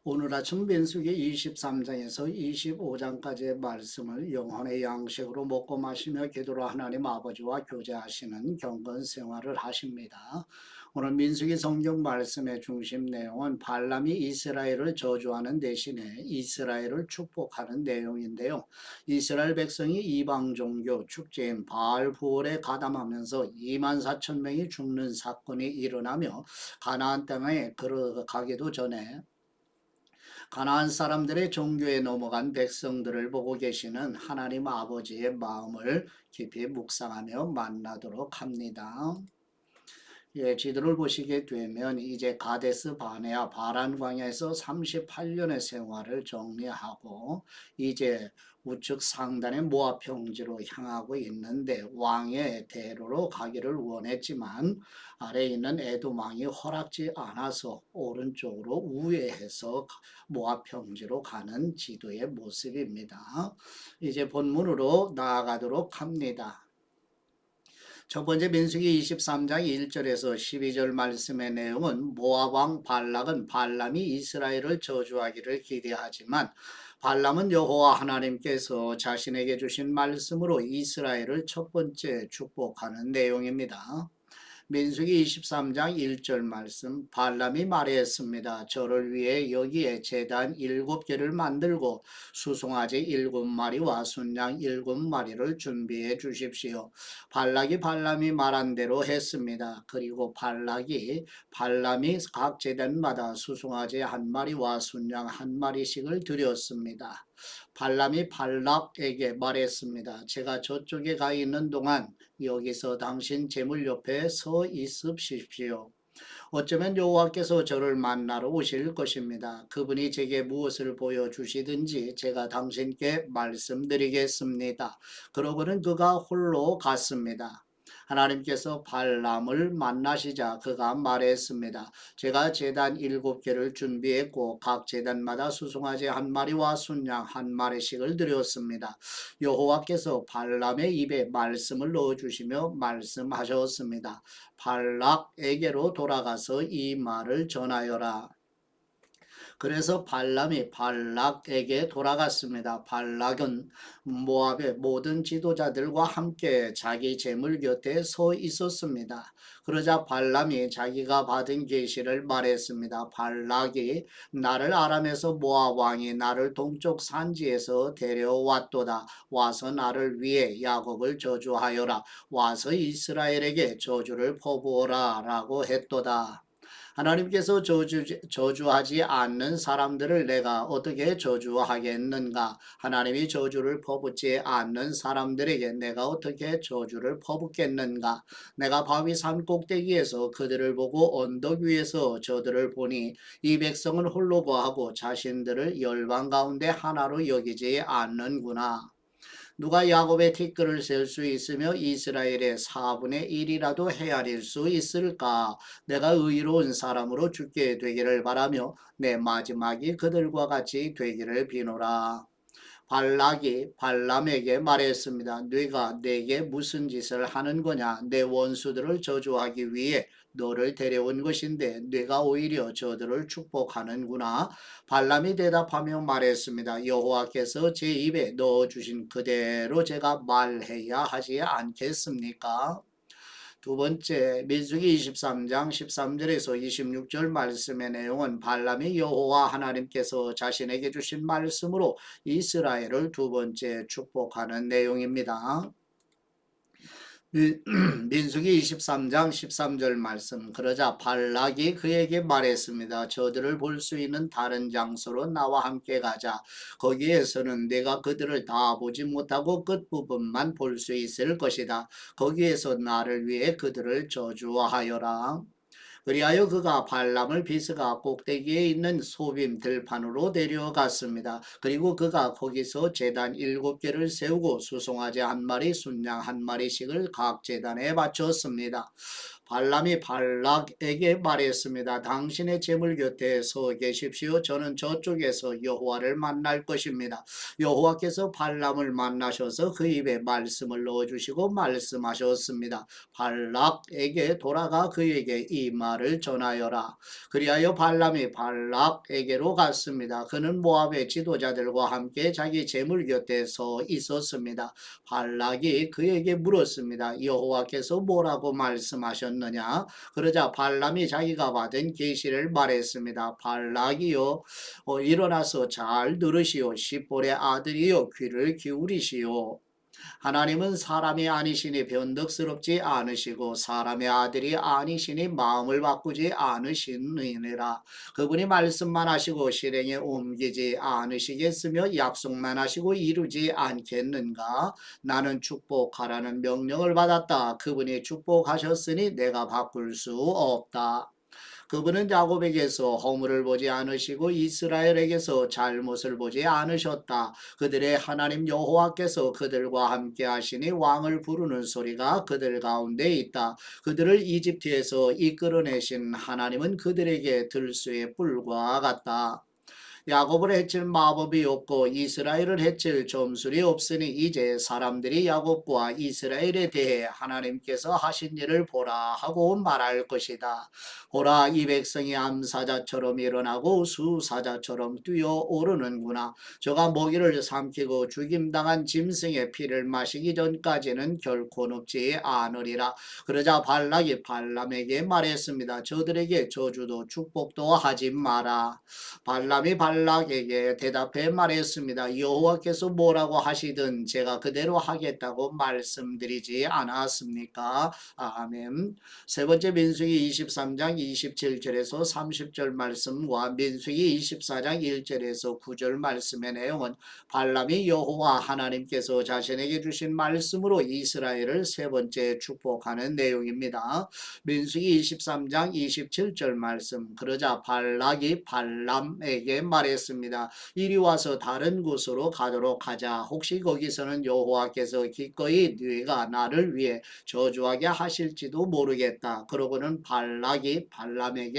오늘 아침 민수기 23장에서 25장까지의 말씀을 영혼의 양식으로 먹고 마시며 기도로 하나님 아버지와 교제하시는 경건 생활을 하십니다. 오늘 민수기 성경 말씀의 중심 내용은 발람이 이스라엘을 저주하는 대신에 이스라엘을 축복하는 내용인데요. 이스라엘 백성이 이방 종교 축제인 바알 부올에 가담하면서 2만 4천 명이 죽는 사건이 일어나며 가나안 땅에 걸어가기도 전에 가나안 사람들의 종교에 넘어간 백성들을 보고 계시는 하나님 아버지의 마음을 깊이 묵상하며 만나도록 합니다. 지도를 보시게 되면 이제 가데스 바네아 바란 광야에서 38년의 생활을 정리하고 이제 우측 상단의 모압 평지로 향하고 있는데 왕의 대로로 가기를 원했지만 아래에 있는 에돔 왕이 허락지 않아서 오른쪽으로 우회해서 모압 평지로 가는 지도의 모습입니다. 이제 본문으로 나아가도록 합니다. 첫 번째 민수기 23장 1절에서 12절 말씀의 내용은 모압 왕 발락은 발람이 이스라엘을 저주하기를 기대하지만 발람은 여호와 하나님께서 자신에게 주신 말씀으로 이스라엘을 첫 번째 축복하는 내용입니다. 민수기 23장 1절 말씀 발람이 말했습니다. 저를 위해 여기에 제단 7개를 만들고 수송아지 7마리와 순양 7마리를 준비해 주십시오. 발락이 발람이 말한 대로 했습니다. 그리고 발람이 각 제단마다 수송아지 1마리와 순양 1마리씩을 드렸습니다. 발람이 발락에게 말했습니다. 제가 저쪽에 가 있는 동안 여기서 당신 제물 옆에 서 있으십시오. 어쩌면 여호와께서 저를 만나러 오실 것입니다. 그분이 제게 무엇을 보여주시든지 제가 당신께 말씀드리겠습니다. 그러고는 그가 홀로 갔습니다. 하나님께서 발람을 만나시자 그가 말했습니다. 제가 제단 7개를 준비했고 각 제단마다 수송아지 1마리와 순양 1마리씩을 드렸습니다. 여호와께서 발람의 입에 말씀을 넣어주시며 말씀하셨습니다. 발락에게로 돌아가서 이 말을 전하여라. 그래서 발람이 발락에게 돌아갔습니다. 발락은 모압의 모든 지도자들과 함께 자기 제물 곁에 서 있었습니다. 그러자 발람이 자기가 받은 계시를 말했습니다. 발락이 나를 아람에서 모압 왕이 나를 동쪽 산지에서 데려왔도다. 와서 나를 위해 야곱을 저주하여라. 와서 이스라엘에게 저주를 퍼부어라 라고 했도다. 하나님께서 저주하지 않는 사람들을 내가 어떻게 저주하겠는가? 하나님이 저주를 퍼붓지 않는 사람들에게 내가 어떻게 저주를 퍼붓겠는가? 내가 바위산 꼭대기에서 그들을 보고 언덕 위에서 저들을 보니 이 백성은 홀로 거하고 자신들을 열방 가운데 하나로 여기지 않는구나. 누가 야곱의 티끌을 셀 수 있으며 이스라엘의 4분의 1이라도 헤아릴 수 있을까? 내가 의로운 사람으로 죽게 되기를 바라며 내 마지막이 그들과 같이 되기를 비노라. 발락이 발람에게 말했습니다. 네가 내게 무슨 짓을 하는 거냐? 내 원수들을 저주하기 위해 너를 데려온 것인데 네가 오히려 저들을 축복하는구나. 발람이 대답하며 말했습니다. 여호와께서 제 입에 넣어주신 그대로 제가 말해야 하지 않겠습니까? 두 번째 민수기 23장 13절에서 26절 말씀의 내용은 발람이 여호와 하나님께서 자신에게 주신 말씀으로 이스라엘을 두 번째 축복하는 내용입니다. 민수기 23장 13절 말씀 그러자 발락이 그에게 말했습니다. 저들을 볼 수 있는 다른 장소로 나와 함께 가자. 거기에서는 내가 그들을 다 보지 못하고 끝부분만 볼 수 있을 것이다. 거기에서 나를 위해 그들을 저주하여라. 그리하여 그가 발람을 비스가 꼭대기에 있는 소빔 들판으로 데려갔습니다. 그리고 그가 거기서 제단 7개를 세우고 수송아지 1마리, 순양 1마리씩을 각 제단에 바쳤습니다. 발람이 발락에게 말했습니다. 당신의 재물 곁에 서 계십시오. 저는 저쪽에서 여호와를 만날 것입니다. 여호와께서 발람을 만나셔서 그 입에 말씀을 넣어주시고 말씀하셨습니다. 발락에게 돌아가 그에게 이 말을 전하여라. 그리하여 발람이 발락에게로 갔습니다. 그는 모압의 지도자들과 함께 자기 재물 곁에 서 있었습니다. 발락이 그에게 물었습니다. 여호와께서 뭐라고 말씀하셨느냐? 그러자 발람이 자기가 받은 계시를 말했습니다. 발락이요, 일어나서 잘 들으시오. 십볼의 아들이요, 귀를 기울이시오. 하나님은 사람이 아니시니 변덕스럽지 않으시고 사람의 아들이 아니시니 마음을 바꾸지 않으시느니라. 그분이 말씀만 하시고 실행에 옮기지 않으시겠으며 약속만 하시고 이루지 않겠는가? 나는 축복하라는 명령을 받았다. 그분이 축복하셨으니 내가 바꿀 수 없다. 그분은 야곱에게서 허물을 보지 않으시고 이스라엘에게서 잘못을 보지 않으셨다. 그들의 하나님 여호와께서 그들과 함께 하시니 왕을 부르는 소리가 그들 가운데 있다. 그들을 이집트에서 이끌어내신 하나님은 그들에게 들수의 뿔과 같다. 야곱을 해칠 마법이 없고 이스라엘을 해칠 점술이 없으니 이제 사람들이 야곱과 이스라엘에 대해 하나님께서 하신 일을 보라 하고 말할 것이다. 보라, 이 백성이 암사자처럼 일어나고 수사자처럼 뛰어오르는구나. 저가 먹이를 삼키고 죽임당한 짐승의 피를 마시기 전까지는 결코 눕지 않으리라. 그러자 발락이 발람에게 말했습니다. 저들에게 저주도 축복도 하지 마라. 발람이 발락에게 대답해 말했습니다. 여호와께서 뭐라고 하시든 제가 그대로 하겠다고 말씀드리지 않았습니까? 아멘. 세 번째 민수기 23장 27절에서 30절 말씀과 민수기 24장 1절에서 9절 말씀의 내용은 발람이 여호와 하나님께서 자신에게 주신 말씀으로 이스라엘을 세 번째 축복하는 내용입니다. 민수기 23장 27절 말씀. 그러자 발락이 발람에게 말했습니다. 이리 와서 다른 곳으로 가도록 하자. 혹시 거기서는 여호와께서 기꺼이 네가 나를 위해 저주하게 하실지도 모르겠다. 그러고는 발락이 발람을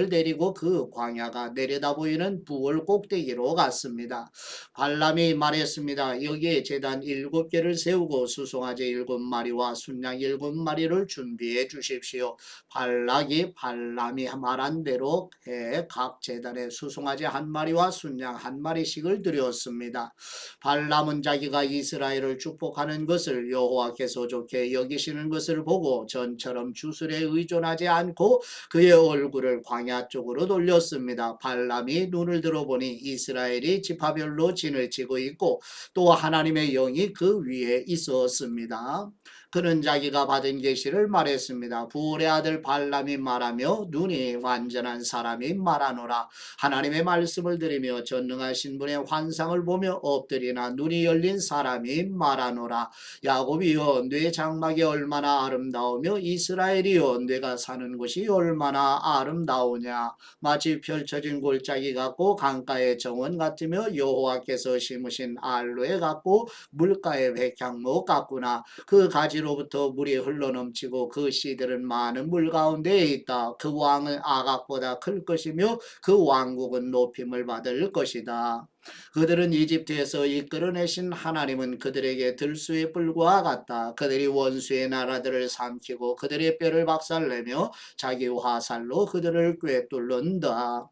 데리고 그 광야가 내려다 보이는 부월 꼭대기로 갔습니다. 발람이 말했습니다. 여기에 제단 7개를 세우고 수송아지 7마리와 순양 7마리를 준비해 주십시오. 발락이 발람이 말한 대로 해 각 제단에 수송아지 1마리와 순양 1마리씩을 드렸습니다. 발람은 자기가 이스라엘을 축복하는 것을 여호와께서 좋게 여기시는 것을 보고 전처럼 주술에 의존하지 않고 그의 얼굴을 광야 쪽으로 돌렸습니다. 발람이 눈을 들어보니 이스라엘이 지파별로 진을 치고 있고 또 하나님의 영이 그 위에 있었습니다. 그는 자기가 받은 계시를 말했습니다. 부올의 아들 발람이 말하며 눈이 완전한 사람이 말하노라. 하나님의 말씀을 들으며 전능하신 분의 환상을 보며 엎드리나 눈이 열린 사람이 말하노라. 야곱이여 뇌 장막이 얼마나 아름다우며 이스라엘이여 뇌가 사는 곳이 얼마나 아름다우냐. 마치 펼쳐진 골짜기 같고 강가의 정원 같으며 여호와께서 심으신 알로에 같고 물가의 백향목 같구나. 그 가지로부터 물이 흘러넘치고 그 씨들은 많은 물 가운데에 있다. 그 왕은 아각보다 클 것이며 그 왕국은 높임을 받을 것이다. 그들은 이집트에서 이끌어내신 하나님은 그들에게 들수의 뿔과 같다. 그들이 원수의 나라들을 삼키고 그들의 뼈를 박살내며 자기 화살로 그들을 꿰뚫는다.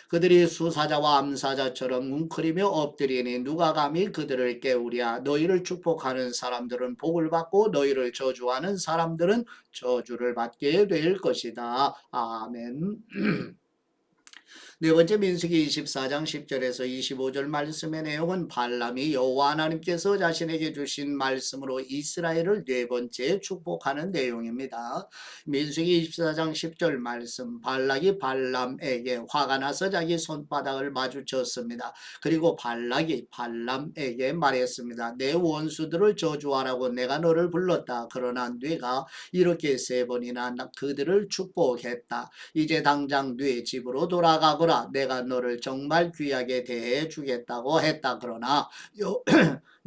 그들이 수사자와 암사자처럼 웅크리며 엎드리니 누가 감히 그들을 깨우랴. 너희를 축복하는 사람들은 복을 받고 너희를 저주하는 사람들은 저주를 받게 될 것이다. 아멘. 네 번째 민수기 24장 10절에서 25절 말씀의 내용은 발람이 여호와 하나님께서 자신에게 주신 말씀으로 이스라엘을 네 번째 축복하는 내용입니다. 민수기 24장 10절 말씀, 발락이 발람에게 화가 나서 자기 손바닥을 마주쳤습니다. 그리고 발락이 발람에게 말했습니다. 내 원수들을 저주하라고 내가 너를 불렀다. 그러나 네가 이렇게 세 번이나 그들을 축복했다. 이제 당장 네 집으로 돌아가거라. 내가 너를 정말 귀하게 대해 주겠다고 했다. 그러나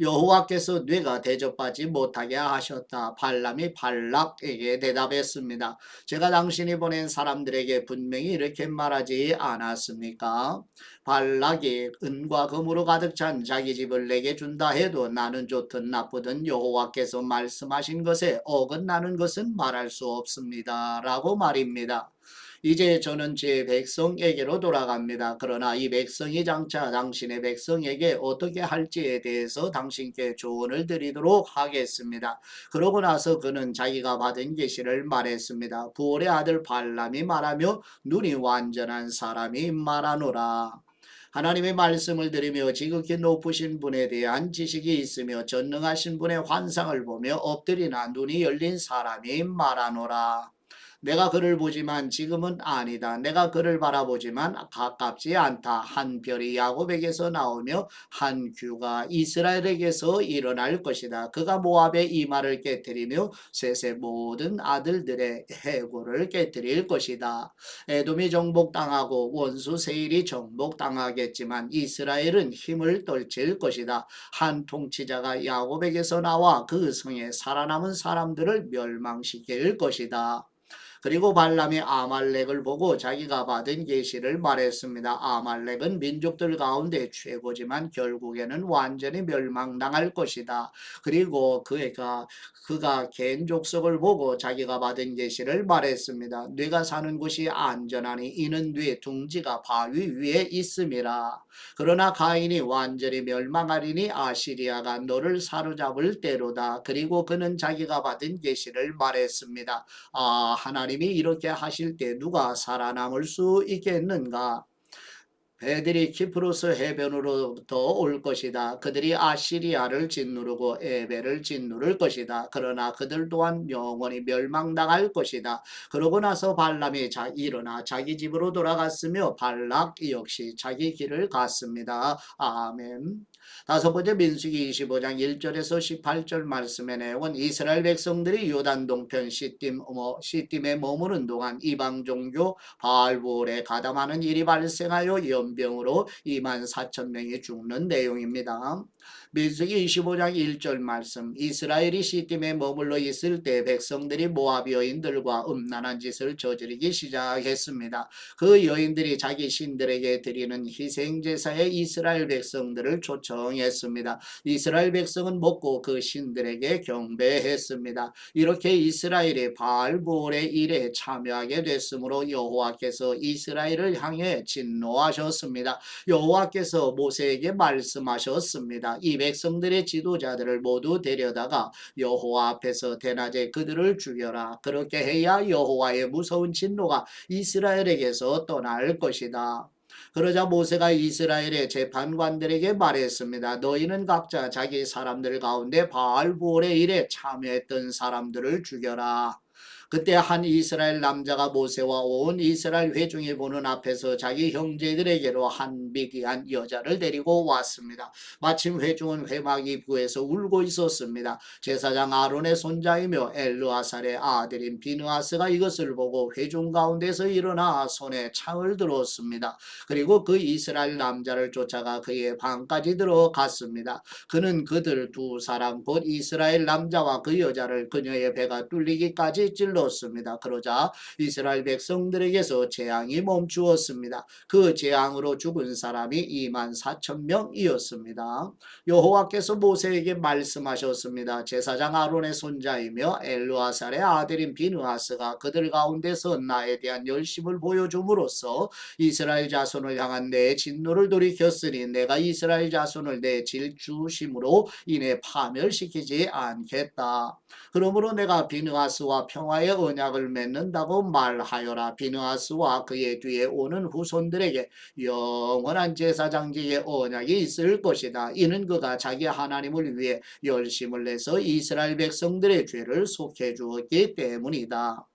여호와께서 뇌가 대접받지 못하게 하셨다. 발람이 발락에게 대답했습니다. 제가 당신이 보낸 사람들에게 분명히 이렇게 말하지 않았습니까? 발락이 은과 금으로 가득 찬 자기 집을 내게 준다 해도 나는 좋든 나쁘든 여호와께서 말씀하신 것에 어긋나는 것은 말할 수 없습니다. 라고 말입니다. 이제 저는 제 백성에게로 돌아갑니다. 그러나 이 백성이 장차 당신의 백성에게 어떻게 할지에 대해서 당신께 조언을 드리도록 하겠습니다. 그러고 나서 그는 자기가 받은 계시를 말했습니다. 부올의 아들 발람이 말하며 눈이 완전한 사람이 말하노라. 하나님의 말씀을 들으며 지극히 높으신 분에 대한 지식이 있으며 전능하신 분의 환상을 보며 엎드리나 눈이 열린 사람이 말하노라. 내가 그를 보지만 지금은 아니다. 내가 그를 바라보지만 가깝지 않다. 한 별이 야곱에게서 나오며 한 규가 이스라엘에게서 일어날 것이다. 그가 모압의 이마를 깨뜨리며 셋의 모든 아들들의 해골을 깨뜨릴 것이다. 에돔이 정복당하고 원수 세일이 정복당하겠지만 이스라엘은 힘을 떨칠 것이다. 한 통치자가 야곱에게서 나와 그 성에 살아남은 사람들을 멸망시킬 것이다. 그리고 발람이 아말렉을 보고 자기가 받은 계시를 말했습니다. 아말렉은 민족들 가운데 최고지만 결국에는 완전히 멸망당할 것이다. 그리고 그가 갠 족속을 보고 자기가 받은 계시를 말했습니다. 네가 사는 곳이 안전하니 이는 네 둥지가 바위 위에 있음이라. 그러나 가인이 완전히 멸망하리니 아시리아가 너를 사로잡을 때로다. 그리고 그는 자기가 받은 계시를 말했습니다. 하나님이 이렇게 하실 때 누가 살아남을 수 있겠는가? 배들이 키프로스 해변으로부터 올 것이다. 그들이 아시리아를 짓누르고 에벨을 짓누를 것이다. 그러나 그들 또한 영원히 멸망당할 것이다. 그러고 나서 발람이 일어나 자기 집으로 돌아갔으며 발락 역시 자기 길을 갔습니다. 아멘. 다섯 번째 민수기 25장 1절에서 18절 말씀의 내용은 이스라엘 백성들이 요단 동편 시딤에 머무는 동안 이방 종교 바알볼에 가담하는 일이 발생하여 연병으로 2만 4천 명이 죽는 내용입니다. 민수기 25장 1절 말씀 이스라엘이 시딤에 머물러 있을 때 백성들이 모압 여인들과 음란한 짓을 저지르기 시작했습니다. 그 여인들이 자기 신들에게 드리는 희생제사에 이스라엘 백성들을 초청했습니다. 이스라엘 백성은 먹고 그 신들에게 경배했습니다. 이렇게 이스라엘이 바알볼의 일에 참여하게 됐으므로 여호와께서 이스라엘을 향해 진노하셨습니다. 여호와께서 모세에게 말씀하셨습니다. 이 백성들의 지도자들을 모두 데려다가 여호와 앞에서 대낮에 그들을 죽여라. 그렇게 해야 여호와의 무서운 진노가 이스라엘에게서 떠날 것이다. 그러자 모세가 이스라엘의 재판관들에게 말했습니다. 너희는 각자 자기 사람들 가운데 바알볼의 일에 참여했던 사람들을 죽여라. 그때 한 이스라엘 남자가 모세와 온 이스라엘 회중이 보는 앞에서 자기 형제들에게로 한 미디안 여자를 데리고 왔습니다. 마침 회중은 회막 입구에서 울고 있었습니다. 제사장 아론의 손자이며 엘르아살의 아들인 비느하스가 이것을 보고 회중 가운데서 일어나 손에 창을 들었습니다. 그리고 그 이스라엘 남자를 쫓아가 그의 방까지 들어갔습니다. 그는 그들 두 사람 곧 이스라엘 남자와 그 여자를 그녀의 배가 뚫리기까지 찔렀습니다. 그러자 이스라엘 백성들에게서 재앙이 멈추었습니다. 그 재앙으로 죽은 사람이 2만 4천 명이었습니다. 여호와께서 모세에게 말씀하셨습니다. 제사장 아론의 손자이며 엘르아살의 아들인 비느하스가 그들 가운데서 나에 대한 열심을 보여줌으로써 이스라엘 자손을 향한 내 진노를 돌이켰으니 내가 이스라엘 자손을 내 질주심으로 인해 파멸시키지 않겠다. 그러므로 내가 비느하스와 평화의 언약을 맺는다고 말하여라. 비느하스와 그의 뒤에 오는 후손들에게 영원한 제사장직의 언약이 있을 것이다. 이는 그가 자기 하나님을 위해 열심을 내서 이스라엘 백성들의 죄를 속해 주었기 때문이다.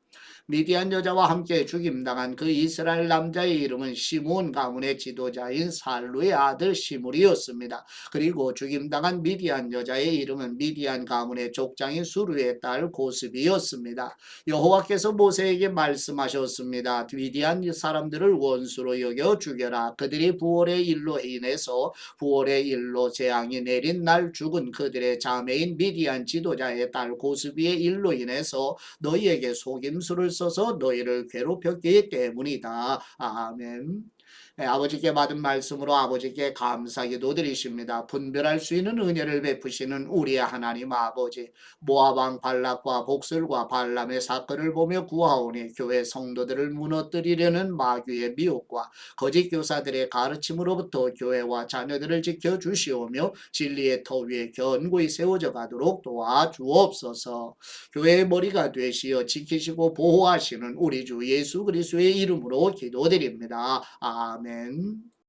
미디안 여자와 함께 죽임당한 그 이스라엘 남자의 이름은 시므온 가문의 지도자인 살루의 아들 시므리였습니다. 그리고 죽임당한 미디안 여자의 이름은 미디안 가문의 족장인 수르의 딸 고스비였습니다. 여호와께서 모세에게 말씀하셨습니다. 미디안 사람들을 원수로 여겨 죽여라. 그들이 부올의 일로 인해서 부올의 일로 재앙이 내린 날 죽은 그들의 자매인 미디안 지도자의 딸 고스비의 일로 인해서 너희에게 속임수를 써서 너희를 괴롭혔기 때문이다. 아멘. 네, 아버지께 받은 말씀으로 아버지께 감사기도 드리십니다. 분별할 수 있는 은혜를 베푸시는 우리의 하나님 아버지, 모압 왕 발락과 복술과 발람의 사건을 보며 구하오니 교회 성도들을 무너뜨리려는 마귀의 미혹과 거짓 교사들의 가르침으로부터 교회와 자녀들을 지켜주시오며 진리의 터 위에 견고히 세워져 가도록 도와주옵소서. 교회의 머리가 되시어 지키시고 보호하시는 우리 주 예수 그리스도의 이름으로 기도드립니다. 아멘.